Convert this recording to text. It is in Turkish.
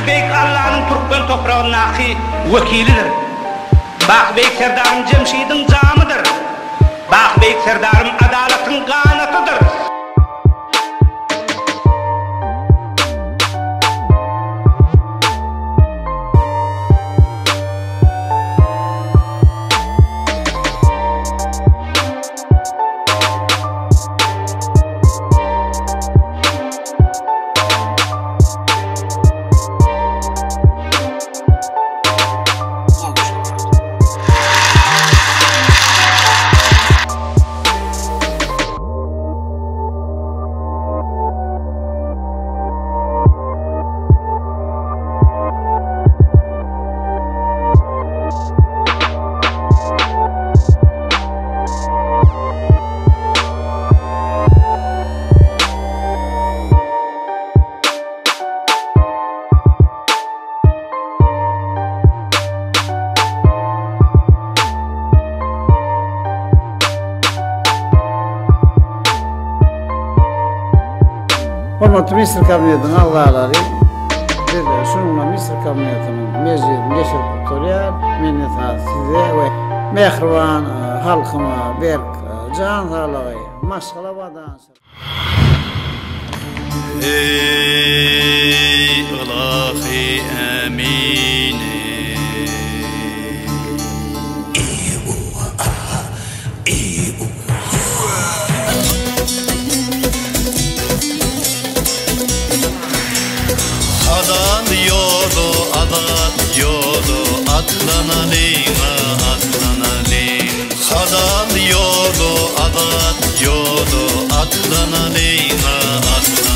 Beyk Allah'ın Türkmen toprağındaki vekilidir. Bak Beyk Serdarım Cemşid'in camıdır. Bak Beyk Serdarım adaletın kanatıdır. Hormatly Misir kabinetinin ağaları, bir şununla Misir kabinetinin meclisi geçirip tutuyor. Minnettar size ve mehriban halkıma berk can sağlığı, maşgala badan. Ey ilahi emine, adan yodu atlanalım, atlanalım. Adan yodu atlanalım, atlanalım.